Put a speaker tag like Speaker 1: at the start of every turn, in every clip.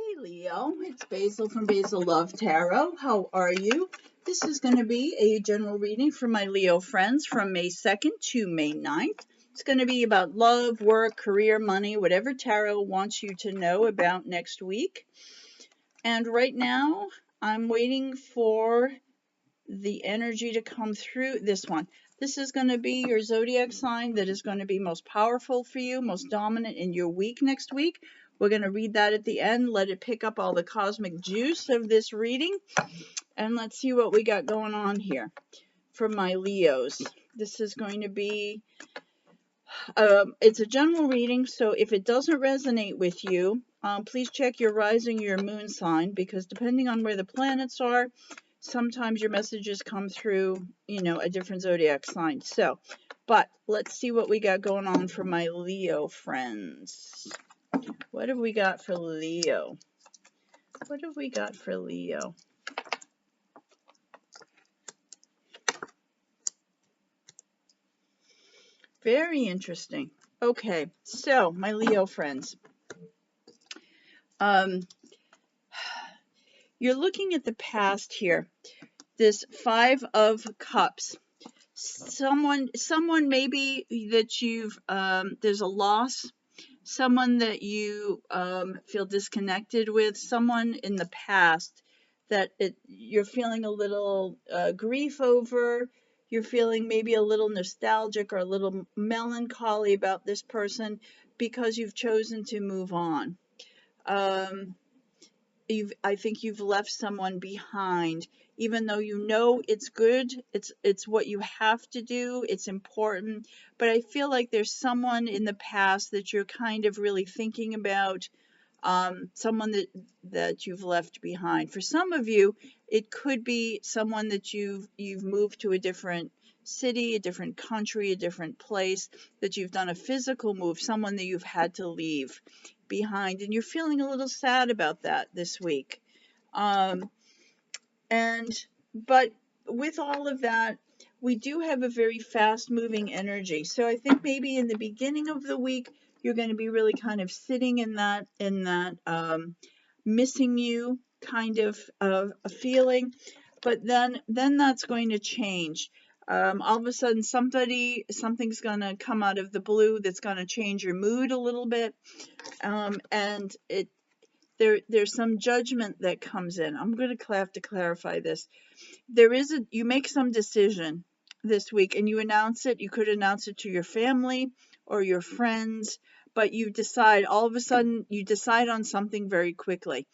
Speaker 1: Hey Leo, it's Basil from Basil Love Tarot. How are you? This is going to be a general reading for my Leo friends from May 2nd to May 9th. It's going to be about love, work, career, money, whatever tarot wants you to know about next week. And right now, I'm waiting for the energy to come through this one. This is going to be your zodiac sign that is going to be most powerful for you, most dominant in your week next week. We're going to read that at the end, let it pick up all the cosmic juice of this reading, and let's see what we got going on here for my Leos. This is going to be, it's a general reading, so if it doesn't resonate with you, please check your rising, your moon sign, because depending on where the planets are, sometimes your messages come through, a different zodiac sign. So, but let's see what we got going on for my Leo friends. What have we got for Leo? What have we got for Leo? Very interesting. Okay, so my Leo friends. You're looking at the past here. This 5 of Cups. Someone maybe that you've, there's a loss. Someone that you feel disconnected with, someone in the past that you're feeling a little grief over, you're feeling maybe a little nostalgic or a little melancholy about this person because you've chosen to move on. I think you've left someone behind, even though you know it's good, it's what you have to do, it's important, but I feel like there's someone in the past that you're kind of really thinking about, someone that you've left behind. For some of you, it could be someone that you've moved to a different city, a different country, a different place, that you've done a physical move, someone that you've had to leave behind, and you're feeling a little sad about that this week. But with all of that, we do have a very fast moving energy. So I think maybe in the beginning of the week, you're going to be really kind of sitting in that missing you kind of a feeling, but then that's going to change. All of a sudden something's going to come out of the blue that's going to change your mood a little bit, and there's some judgment that comes in. I'm going to have to clarify this. You make some decision this week and you announce it. You could announce it to your family or your friends, but you decide all of a sudden, you decide on something very quickly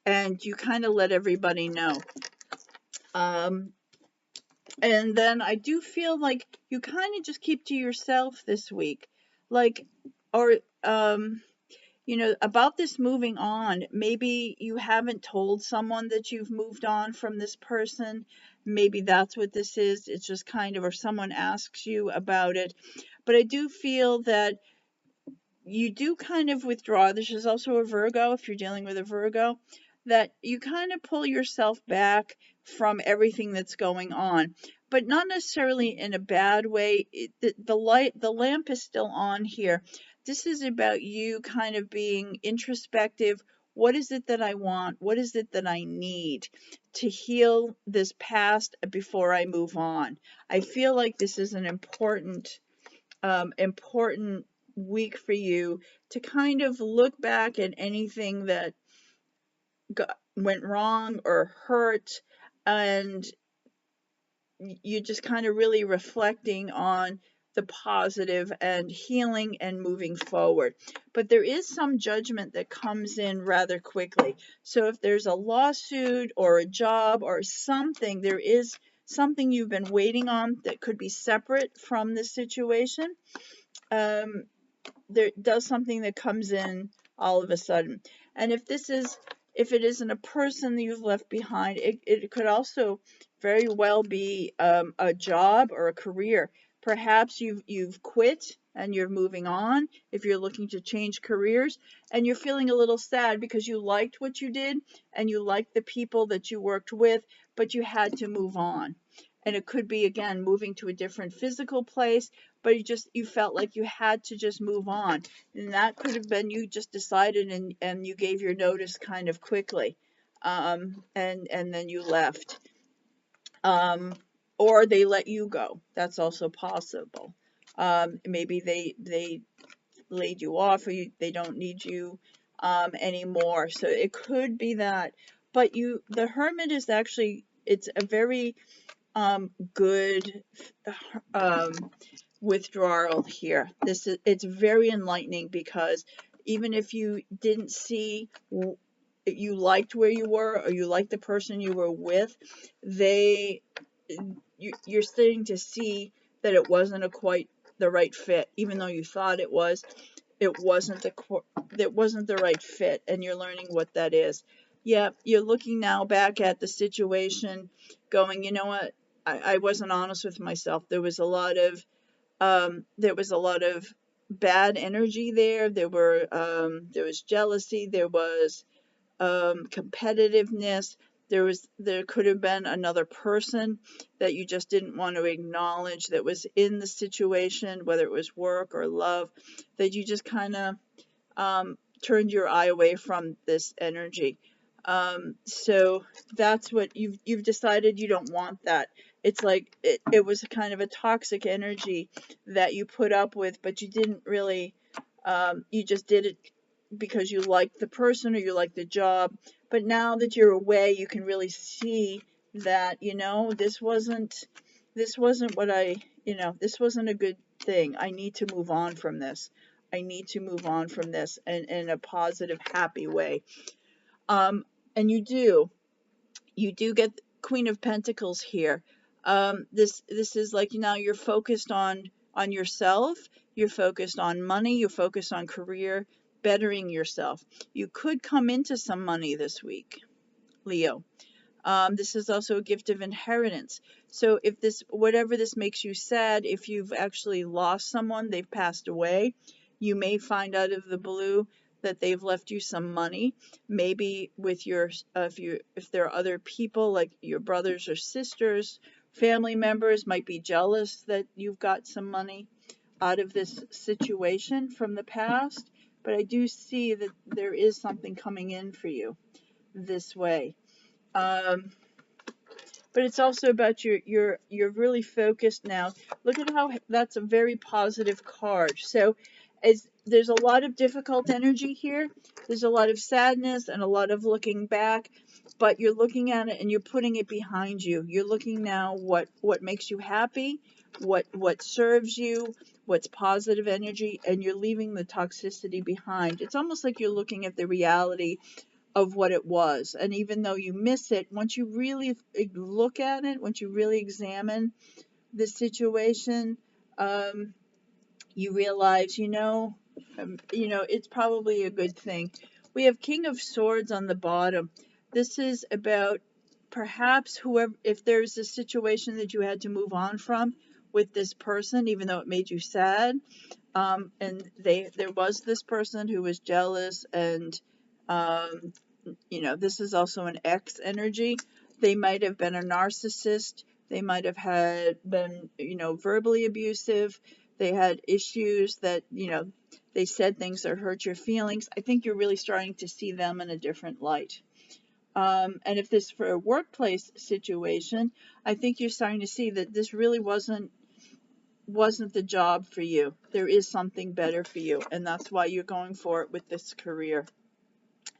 Speaker 1: and you kind of let everybody know. And then I do feel like you kind of just keep to yourself this week, about this moving on. Maybe you haven't told someone that you've moved on from this person. Maybe that's what this is. It's just kind of, or someone asks you about it. But I do feel that you do kind of withdraw. This is also a Virgo, if you're dealing with a Virgo, that you kind of pull yourself back from everything that's going on, but not necessarily in a bad way. The lamp is still on here. This is about you kind of being introspective. What is it that I want? What is it that I need to heal this past before I move on? I feel like this is an important week for you to kind of look back at anything that went wrong or hurt, and you're just kind of really reflecting on the positive and healing and moving forward. But there is some judgment that comes in rather quickly. So if there's a lawsuit or a job or something, there is something you've been waiting on that could be separate from this situation. There does something that comes in all of a sudden. And if it isn't a person that you've left behind, it could also very well be a job or a career. Perhaps you've quit and you're moving on if you're looking to change careers, and you're feeling a little sad because you liked what you did and you liked the people that you worked with, but you had to move on. And it could be, again, moving to a different physical place, but you felt like you had to just move on. And that could have been you just decided and you gave your notice kind of quickly. And then you left. Um, or they let you go. That's also possible. Maybe they laid you off, or they don't need you anymore. So it could be that. But the Hermit is actually, it's a very good um, withdrawal here. It's very enlightening, because even if you didn't see, you liked where you were, or you liked the person you were with, you're starting to see that it wasn't quite the right fit. Even though you thought it was, it wasn't the right fit, and you're learning what that is. Yeah, you're looking now back at the situation, going, you know what, I wasn't honest with myself. There was a lot of bad energy there. There was jealousy. There was competitiveness. There could have been another person that you just didn't want to acknowledge that was in the situation, whether it was work or love, that you just kind of turned your eye away from this energy. So that's what you've decided you don't want that. It's like it was a kind of a toxic energy that you put up with, but you didn't really, you just did it because you liked the person or you liked the job. But now that you're away, you can really see that, this wasn't what this wasn't a good thing. I need to move on from this. I need to move on from this in a positive, happy way. And you do get Queen of Pentacles here. This is like, now you're focused on yourself. You're focused on money. You're focused on career, bettering yourself. You could come into some money this week, Leo. This is also a gift of inheritance. So if whatever this makes you sad, if you've actually lost someone, they've passed away, you may find out of the blue that they've left you some money. Maybe with if there are other people, like your brothers or sisters, family members might be jealous that you've got some money out of this situation from the past. But I do see that there is something coming in for you this way. But it's also about you're really focused now. Look at how that's a very positive card. So there's a lot of difficult energy here. There's a lot of sadness and a lot of looking back, but you're looking at it and you're putting it behind you. You're looking now what makes you happy, what serves you, what's positive energy, and you're leaving the toxicity behind. It's almost like you're looking at the reality of what it was. And even though you miss it, once you really look at it, once you really examine the situation, you realize, it's probably a good thing. We have King of Swords on the bottom. This is about perhaps if there's a situation that you had to move on from with this person, even though it made you sad, and there was this person who was jealous, and this is also an X energy. They might have been a narcissist. They might have been, verbally abusive. They had issues that, they said things that hurt your feelings. I think you're really starting to see them in a different light. And if this for a workplace situation, I think you're starting to see that this really wasn't the job for you. There is something better for you, and that's why you're going for it with this career.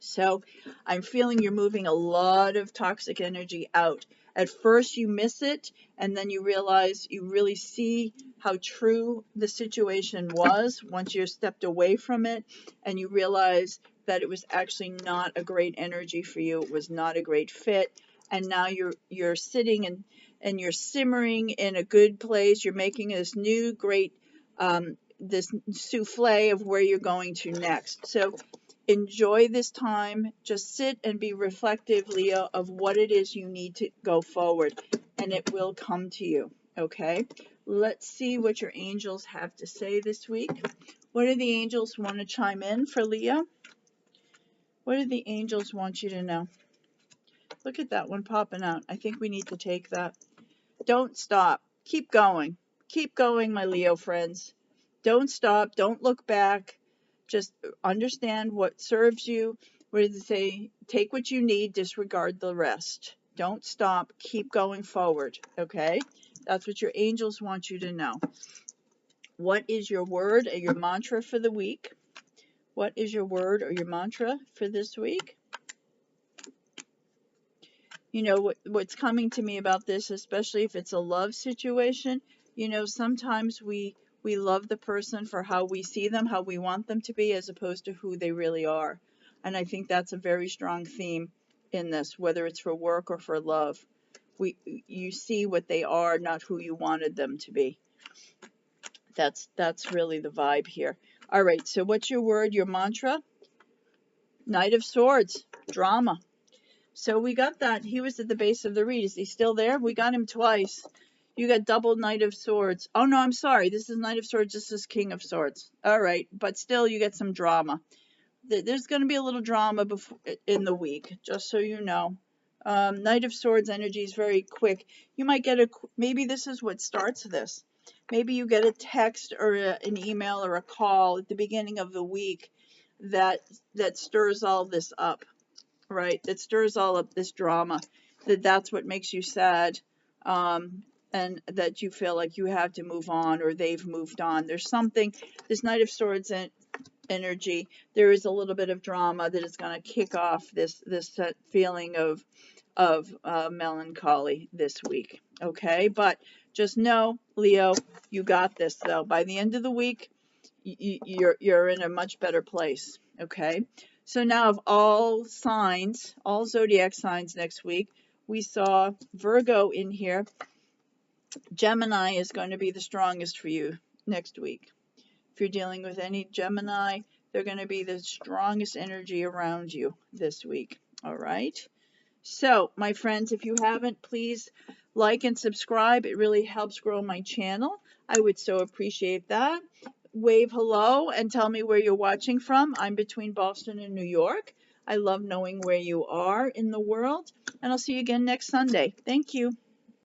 Speaker 1: So I'm feeling you're moving a lot of toxic energy out. At first you miss it, and then you realize, you really see how true the situation was once you stepped away from it, and you realize that it was actually not a great energy for you. It was not a great fit. And now you're sitting and you're simmering in a good place. You're making this new great this souffle of where you're going to next. So enjoy this time. Just sit and be reflective, Leo, of what it is you need to go forward, and it will come to you. Okay? Let's see what your angels have to say this week. What do the angels want to chime in for Leo? What do the angels want you to know? Look at that one popping out. I think we need to take that. Don't stop. Keep going. Keep going, my Leo friends. Don't stop. Don't look back. Just understand what serves you. What did they say? Take what you need, disregard the rest. Don't stop. Keep going forward. Okay? That's what your angels want you to know. What is your word or your mantra for the week? What is your word or your mantra for this week? You know, what's coming to me about this, especially if it's a love situation, you know, sometimes we love the person for how we see them, how we want them to be, as opposed to who they really are. And I think that's a very strong theme in this, whether it's for work or for love. You see what they are, not who you wanted them to be. That's really the vibe here. All right, so what's your word, your mantra? Knight of Swords, drama. So we got that. He was at the base of the read. Is he still there? We got him twice. You got double Knight of Swords. Oh, no, I'm sorry. This is Knight of Swords. This is King of Swords. All right. But still, you get some drama. There's going to be a little drama in the week, just so you know. Knight of Swords energy is very quick. You might get maybe this is what starts this. Maybe you get a text or an email or a call at the beginning of the week that stirs all this up. Right, that stirs all up this drama, that's what makes you sad, and that you feel like you have to move on or they've moved on. There's something, this Knight of Swords energy, there is a little bit of drama that is going to kick off this feeling of melancholy this week. Okay, but just know, Leo, you got this though. By the end of the week, you're in a much better place. Okay, so now of all signs, all zodiac signs next week, we saw Virgo in here. Gemini is going to be the strongest for you next week. If you're dealing with any Gemini, they're going to be the strongest energy around you this week. All right, so my friends, if you haven't, please like and subscribe. It really helps grow my channel. I would so appreciate that. Wave hello and tell me where you're watching from. I'm between Boston and New York. I love knowing where you are in the world, and I'll see you again next Sunday. Thank you.